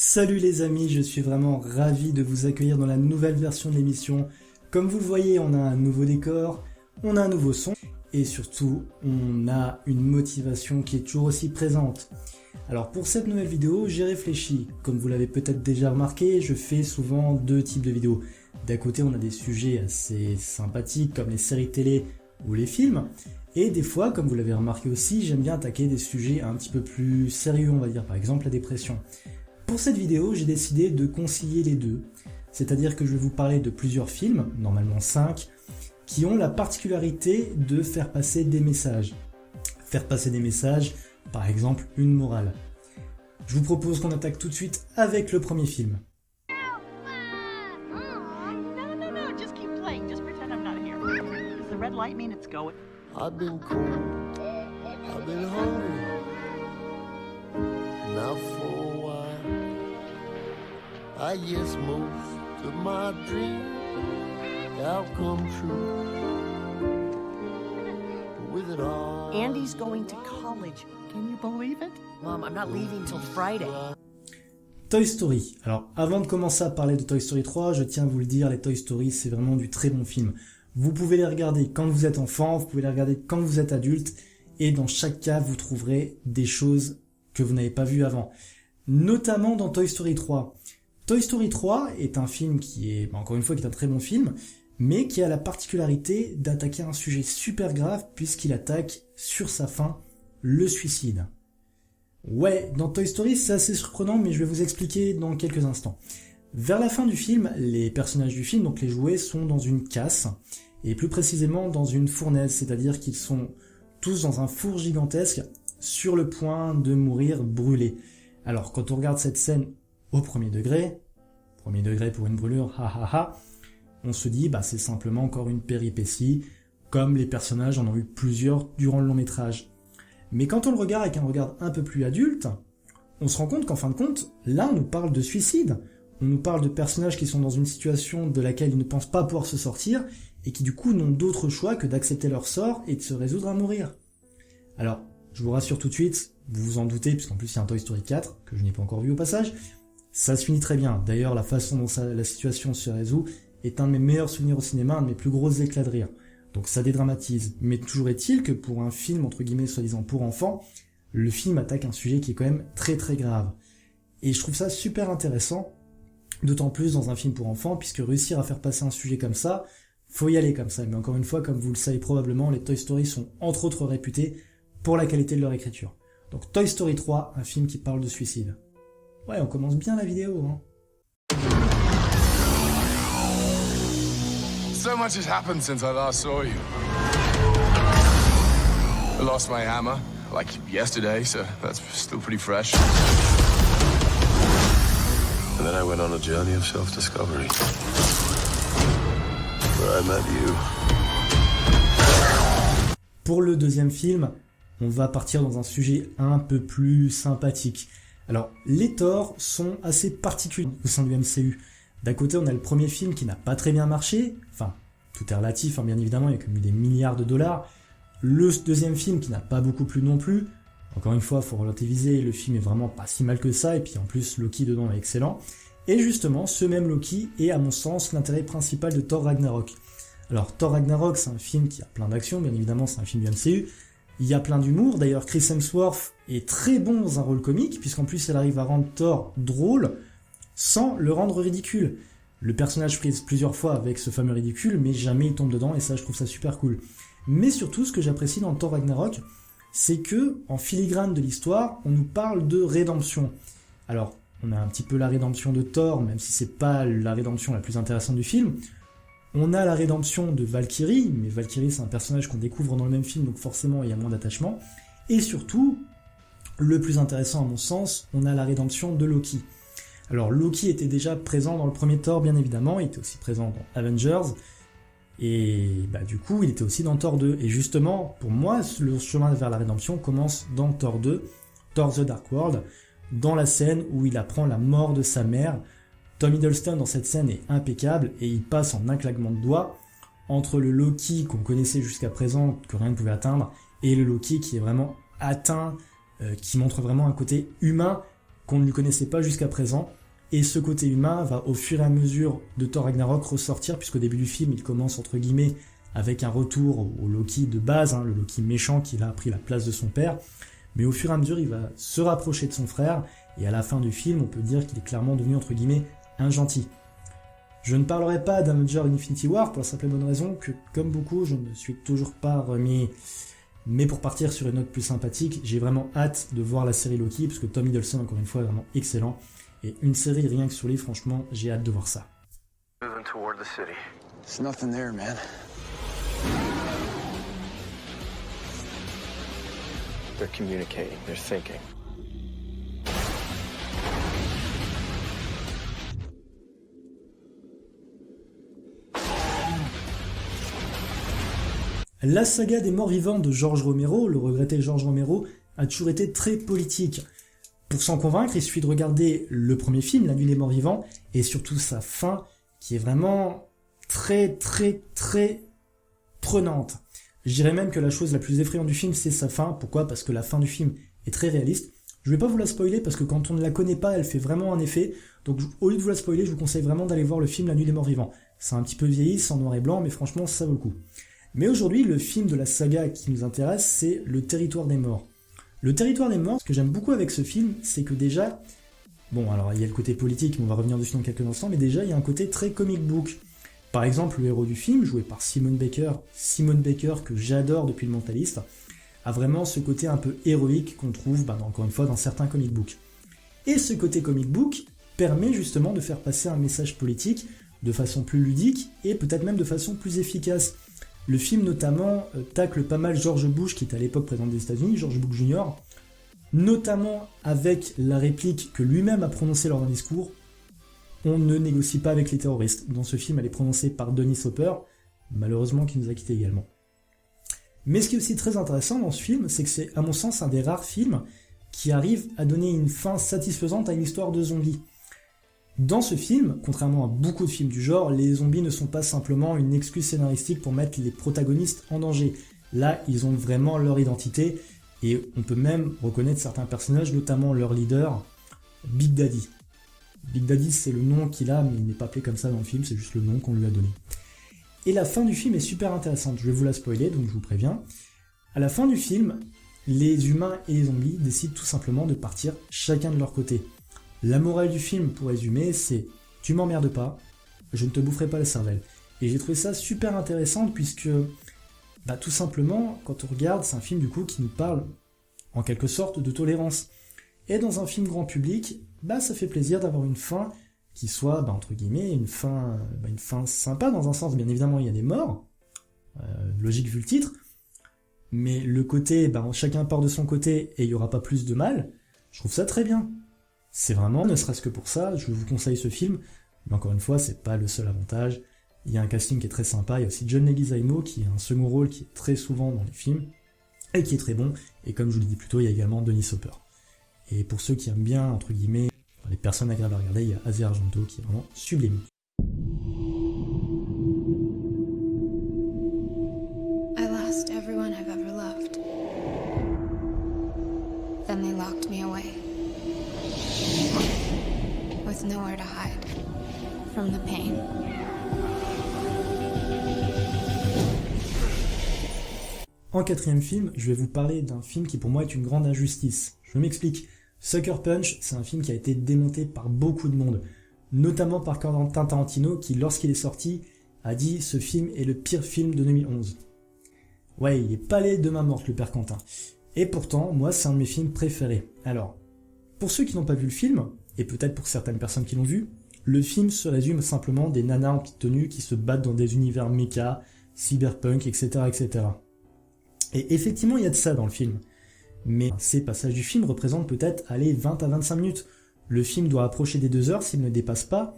Salut les amis, je suis vraiment ravi de vous accueillir dans la nouvelle version de l'émission. Comme vous le voyez, on a un nouveau décor, on a un nouveau son et surtout, on a une motivation qui est toujours aussi présente. Alors pour cette nouvelle vidéo, j'ai réfléchi. Comme vous l'avez peut-être déjà remarqué, je fais souvent deux types de vidéos. D'un côté, on a des sujets assez sympathiques comme les séries télé ou les films. Et des fois, comme vous l'avez remarqué aussi, j'aime bien attaquer des sujets un petit peu plus sérieux, on va dire, par exemple la dépression. Pour cette vidéo, j'ai décidé de concilier les deux, c'est-à-dire que je vais vous parler de plusieurs films, normalement 5, qui ont la particularité de faire passer des messages. Faire passer des messages, par exemple une morale. Je vous propose qu'on attaque tout de suite avec le premier film. I've been cold, I've been hungry, now for a while, I guess most of my dreams have come true, with it all. Andy's going to college, can you believe it? Mom, I'm not leaving till Friday. Toy Story. Alors avant de commencer à parler de Toy Story 3, je tiens à vous le dire, les Toy Story c'est vraiment du très bon film. Vous pouvez les regarder quand vous êtes enfant, vous pouvez les regarder quand vous êtes adulte, et dans chaque cas, vous trouverez des choses que vous n'avez pas vues avant. Notamment dans Toy Story 3. Toy Story 3 est un film qui est, encore une fois, qui est un très bon film, mais qui a la particularité d'attaquer un sujet super grave, puisqu'il attaque, sur sa fin, le suicide. Ouais, dans Toy Story, c'est assez surprenant, mais je vais vous expliquer dans quelques instants. Vers la fin du film, les personnages du film, donc les jouets, sont dans une casse, et plus précisément dans une fournaise, c'est-à-dire qu'ils sont tous dans un four gigantesque, sur le point de mourir brûlés. Alors quand on regarde cette scène au premier degré pour une brûlure, on se dit c'est simplement encore une péripétie, comme les personnages en ont eu plusieurs durant le long métrage. Mais quand on le regarde avec un regard un peu plus adulte, on se rend compte qu'en fin de compte, là on nous parle de suicide. On nous parle de personnages qui sont dans une situation de laquelle ils ne pensent pas pouvoir se sortir et qui du coup n'ont d'autre choix que d'accepter leur sort et de se résoudre à mourir. Alors, je vous rassure tout de suite, vous vous en doutez, puisqu'en plus il y a un Toy Story 4, que je n'ai pas encore vu au passage, ça se finit très bien. D'ailleurs, la façon dont la situation se résout est un de mes meilleurs souvenirs au cinéma, un de mes plus gros éclats de rire. Donc ça dédramatise. Mais toujours est-il que pour un film, entre guillemets, soi-disant pour enfants, le film attaque un sujet qui est quand même très très grave. Et je trouve ça super intéressant, d'autant plus dans un film pour enfants, puisque réussir à faire passer un sujet comme ça, faut y aller comme ça. Mais encore une fois, comme vous le savez probablement, les Toy Story sont entre autres réputés pour la qualité de leur écriture. Donc Toy Story 3, un film qui parle de suicide. Ouais, on commence bien la vidéo, hein. So much has happened since I last saw you. I lost my hammer, like yesterday, so that's still pretty fresh. And then I went on a journey of self-discovery, where I met you. Pour le deuxième film, on va partir dans un sujet un peu plus sympathique. Alors, les Thor sont assez particuliers au sein du MCU. D'un côté, on a le premier film qui n'a pas très bien marché, enfin, tout est relatif, bien évidemment, il y a quand même eu des milliards de dollars. Le deuxième film qui n'a pas beaucoup plu non plus. Encore une fois, faut relativiser, le film est vraiment pas si mal que ça, et puis en plus, Loki dedans est excellent. Et justement, ce même Loki est, à mon sens, l'intérêt principal de Thor Ragnarok. Alors, Thor Ragnarok, c'est un film qui a plein d'action, bien évidemment, c'est un film du MCU. Il y a plein d'humour, d'ailleurs Chris Hemsworth est très bon dans un rôle comique, puisqu'en plus elle arrive à rendre Thor drôle, sans le rendre ridicule. Le personnage frise plusieurs fois avec ce fameux ridicule, mais jamais il tombe dedans, et ça je trouve ça super cool. Mais surtout, ce que j'apprécie dans Thor Ragnarok, c'est que, en filigrane de l'histoire, on nous parle de rédemption. Alors, on a un petit peu la rédemption de Thor, même si c'est pas la rédemption la plus intéressante du film. On a la rédemption de Valkyrie, mais Valkyrie c'est un personnage qu'on découvre dans le même film, donc forcément il y a moins d'attachement. Et surtout, le plus intéressant à mon sens, on a la rédemption de Loki. Alors Loki était déjà présent dans le premier Thor bien évidemment, il était aussi présent dans Avengers, et du coup il était aussi dans Thor 2. Et justement, pour moi, le chemin vers la rédemption commence dans Thor 2, Thor The Dark World, dans la scène où il apprend la mort de sa mère. Tom Hiddleston dans cette scène est impeccable et il passe en un claquement de doigts entre le Loki qu'on connaissait jusqu'à présent, que rien ne pouvait atteindre, et le Loki qui est vraiment atteint, qui montre vraiment un côté humain qu'on ne lui connaissait pas jusqu'à présent. Et ce côté humain va au fur et à mesure de Thor Ragnarok ressortir, puisqu'au début du film, il commence entre guillemets avec un retour au Loki de base, le Loki méchant qui a pris la place de son père. Mais au fur et à mesure, il va se rapprocher de son frère, et à la fin du film, on peut dire qu'il est clairement devenu entre guillemets un gentil. Je ne parlerai pas d'Avengers Infinity War pour la simple et bonne raison que, comme beaucoup, je ne suis toujours pas remis. Mais pour partir sur une note plus sympathique, j'ai vraiment hâte de voir la série Loki, parce que Tom Hiddleston, encore une fois, est vraiment excellent. Et une série rien que sur lui, franchement, j'ai hâte de voir ça. Moving toward the city. There's nothing there, man. They're communicating, they're thinking. La saga des morts-vivants de George Romero, le regretté George Romero, a toujours été très politique. Pour s'en convaincre, il suffit de regarder le premier film, La Nuit des Morts-Vivants, et surtout sa fin, qui est vraiment très prenante. Je dirais même que la chose la plus effrayante du film, c'est sa fin. Pourquoi ? Parce que la fin du film est très réaliste. Je vais pas vous la spoiler, parce que quand on ne la connaît pas, elle fait vraiment un effet. Donc au lieu de vous la spoiler, je vous conseille vraiment d'aller voir le film La Nuit des Morts-Vivants. C'est un petit peu vieilli, c'est en noir et blanc, mais franchement, ça vaut le coup. Mais aujourd'hui, le film de la saga qui nous intéresse, c'est Le Territoire des Morts. Le Territoire des Morts, ce que j'aime beaucoup avec ce film, c'est que déjà, bon, alors il y a le côté politique, mais on va revenir dessus dans quelques instants, mais déjà il y a un côté très comic book. Par exemple, le héros du film, joué par Simon Baker que j'adore depuis Le Mentaliste, a vraiment ce côté un peu héroïque qu'on trouve, encore une fois, dans certains comic books. Et ce côté comic book permet justement de faire passer un message politique de façon plus ludique et peut-être même de façon plus efficace. Le film notamment tacle pas mal George Bush, qui était à l'époque président des États-Unis, George Bush Jr., notamment avec la réplique que lui-même a prononcée lors d'un discours, « On ne négocie pas avec les terroristes ». Dans ce film, elle est prononcée par Dennis Hopper, malheureusement qui nous a quittés également. Mais ce qui est aussi très intéressant dans ce film, c'est que c'est à mon sens un des rares films qui arrive à donner une fin satisfaisante à une histoire de zombies. Dans ce film, contrairement à beaucoup de films du genre, les zombies ne sont pas simplement une excuse scénaristique pour mettre les protagonistes en danger. Là, ils ont vraiment leur identité, et on peut même reconnaître certains personnages, notamment leur leader, Big Daddy. Big Daddy, c'est le nom qu'il a, mais il n'est pas appelé comme ça dans le film, c'est juste le nom qu'on lui a donné. Et la fin du film est super intéressante, je vais vous la spoiler, donc je vous préviens. À la fin du film, les humains et les zombies décident tout simplement de partir chacun de leur côté. La morale du film, pour résumer, c'est « Tu m'emmerdes pas, je ne te boufferai pas la cervelle ». Et j'ai trouvé ça super intéressant puisque, tout simplement, quand on regarde, c'est un film du coup qui nous parle, en quelque sorte, de tolérance. Et dans un film grand public, ça fait plaisir d'avoir une fin qui soit, entre guillemets, une fin sympa dans un sens. Bien évidemment, il y a des morts, logique vu le titre, mais le côté, chacun part de son côté et il n'y aura pas plus de mal, je trouve ça très bien. C'est vraiment, ne serait-ce que pour ça, je vous conseille ce film, mais encore une fois, c'est pas le seul avantage. Il y a un casting qui est très sympa, il y a aussi John Leguizamo qui a un second rôle qui est très souvent dans les films, et qui est très bon, et comme je vous l'ai dit plus tôt, il y a également Dennis Hopper. Et pour ceux qui aiment bien, entre guillemets, les personnes agréables à regarder, il y a Asia Argento qui est vraiment sublime. I lost everyone I've ever loved. Then they locked me away. With nowhere to hide from the pain. En quatrième film, je vais vous parler d'un film qui pour moi est une grande injustice. Je m'explique. Sucker Punch, c'est un film qui a été démonté par beaucoup de monde, notamment par Quentin Tarantino qui, lorsqu'il est sorti, a dit « Ce film est le pire film de 2011 ». Ouais, il est pas allé de main morte, le père Quentin. Et pourtant, moi, c'est un de mes films préférés. Alors, pour ceux qui n'ont pas vu le film, et peut-être pour certaines personnes qui l'ont vu, le film se résume simplement des nanas en petite tenue qui se battent dans des univers méca, cyberpunk, etc., etc. Et effectivement, il y a de ça dans le film. Mais ces passages du film représentent peut-être, 20 à 25 minutes. Le film doit approcher des 2 heures s'il ne dépasse pas,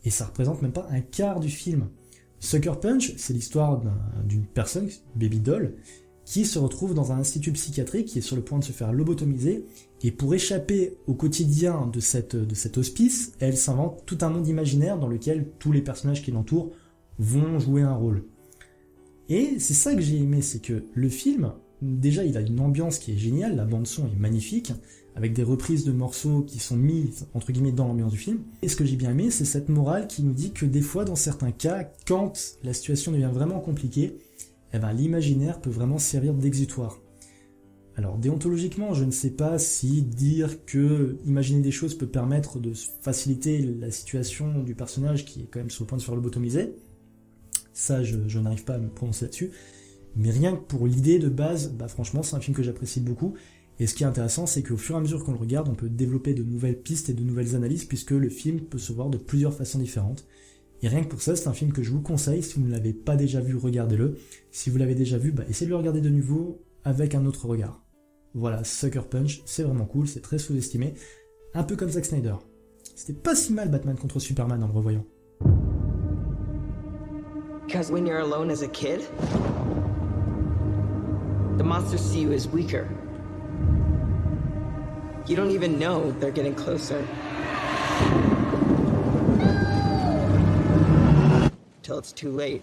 et ça représente même pas un quart du film. Sucker Punch, c'est l'histoire d'une personne, Baby Doll, qui se retrouve dans un institut psychiatrique qui est sur le point de se faire lobotomiser, et pour échapper au quotidien de cet hospice, elle s'invente tout un monde imaginaire dans lequel tous les personnages qui l'entourent vont jouer un rôle. Et c'est ça que j'ai aimé, c'est que le film Déjà, il a une ambiance qui est géniale, la bande-son est magnifique, avec des reprises de morceaux qui sont mis, entre guillemets, dans l'ambiance du film. Et ce que j'ai bien aimé, c'est cette morale qui nous dit que des fois, dans certains cas, quand la situation devient vraiment compliquée, eh ben, l'imaginaire peut vraiment servir d'exutoire. Alors, déontologiquement, je ne sais pas si dire que imaginer des choses peut permettre de faciliter la situation du personnage qui est quand même sur le point de se faire lobotomiser. Ça, je n'arrive pas à me prononcer là-dessus. Mais rien que pour l'idée de base, bah franchement, c'est un film que j'apprécie beaucoup. Et ce qui est intéressant, c'est qu'au fur et à mesure qu'on le regarde, on peut développer de nouvelles pistes et de nouvelles analyses, puisque le film peut se voir de plusieurs façons différentes. Et rien que pour ça, c'est un film que je vous conseille. Si vous ne l'avez pas déjà vu, regardez-le. Si vous l'avez déjà vu, bah essayez de le regarder de nouveau avec un autre regard. Voilà, Sucker Punch, c'est vraiment cool, c'est très sous-estimé. Un peu comme Zack Snyder. C'était pas si mal Batman contre Superman en le revoyant. Because when you're alone as a kid, the monsters see you as weaker. You don't even know they're getting closer. Till it's too late.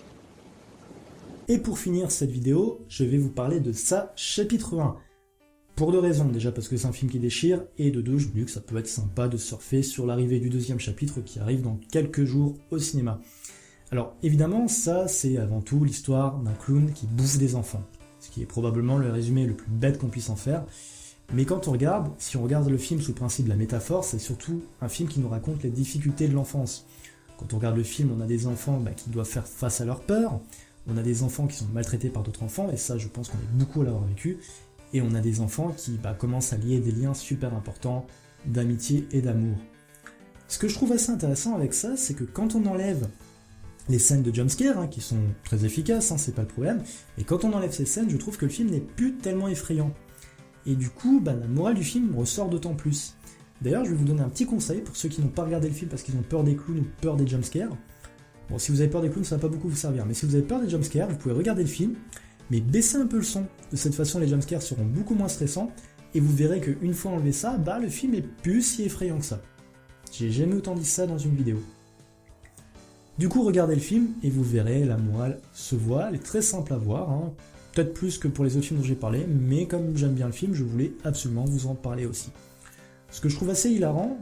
Et pour finir cette vidéo, je vais vous parler de ça, chapitre 1. Pour deux raisons, déjà parce que c'est un film qui déchire, et de deux, je me dis que ça peut être sympa de surfer sur l'arrivée du deuxième chapitre qui arrive dans quelques jours au cinéma. Alors évidemment, ça c'est avant tout l'histoire d'un clown qui bouffe des enfants, ce qui est probablement le résumé le plus bête qu'on puisse en faire. Mais quand on regarde, si on regarde le film sous le principe de la métaphore, c'est surtout un film qui nous raconte les difficultés de l'enfance. Quand on regarde le film, on a des enfants qui doivent faire face à leur peur, on a des enfants qui sont maltraités par d'autres enfants, et ça je pense qu'on est beaucoup à l'avoir vécu, et on a des enfants qui commencent à lier des liens super importants d'amitié et d'amour. Ce que je trouve assez intéressant avec ça, c'est que quand on enlève les scènes de jumpscare, qui sont très efficaces, c'est pas le problème, et quand on enlève ces scènes, je trouve que le film n'est plus tellement effrayant. Et du coup, la morale du film ressort d'autant plus. D'ailleurs, je vais vous donner un petit conseil pour ceux qui n'ont pas regardé le film parce qu'ils ont peur des clowns ou peur des jumpscares. Bon, si vous avez peur des clowns, ça va pas beaucoup vous servir, mais si vous avez peur des jumpscares, vous pouvez regarder le film, mais baissez un peu le son. De cette façon, les jumpscares seront beaucoup moins stressants, et vous verrez qu'une fois enlevé ça, le film est plus si effrayant que ça. J'ai jamais autant dit ça dans une vidéo. Du coup, regardez le film et vous verrez, la morale se voit, elle est très simple à voir, peut-être plus que pour les autres films dont j'ai parlé, mais comme j'aime bien le film, je voulais absolument vous en parler aussi. Ce que je trouve assez hilarant,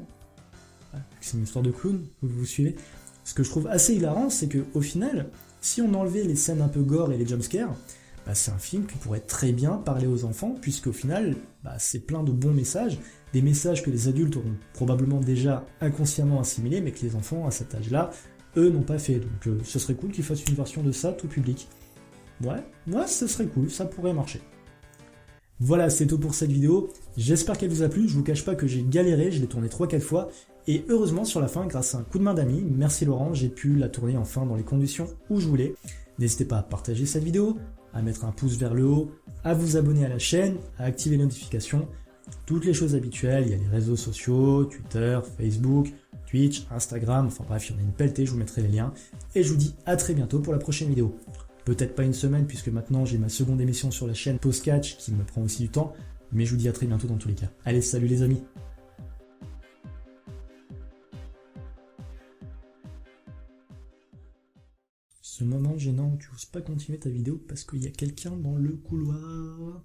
c'est une histoire de clown, vous suivez, ce que je trouve assez hilarant, c'est que au final, si on enlevait les scènes un peu gore et les jumpscares, c'est un film qui pourrait très bien parler aux enfants, puisqu'au final, c'est plein de bons messages, des messages que les adultes auront probablement déjà inconsciemment assimilés, mais que les enfants, à cet âge-là, eux n'ont pas fait, donc ce serait cool qu'ils fassent une version de ça tout public. Ouais, ce serait cool, ça pourrait marcher. Voilà, c'est tout pour cette vidéo, j'espère qu'elle vous a plu, je vous cache pas que j'ai galéré, je l'ai tournée 3-4 fois, et heureusement sur la fin, grâce à un coup de main d'amis, merci Laurent, j'ai pu la tourner enfin dans les conditions où je voulais. N'hésitez pas à partager cette vidéo, à mettre un pouce vers le haut, à vous abonner à la chaîne, à activer les notifications, toutes les choses habituelles, il y a les réseaux sociaux, Twitter, Facebook, Twitch, Instagram, enfin bref, il y en a une pelletée, je vous mettrai les liens, et je vous dis à très bientôt pour la prochaine vidéo. Peut-être pas une semaine, puisque maintenant j'ai ma seconde émission sur la chaîne Post-Catch qui me prend aussi du temps, mais je vous dis à très bientôt dans tous les cas. Allez, salut les amis! Ce moment gênant où tu oses pas continuer ta vidéo parce qu'il y a quelqu'un dans le couloir.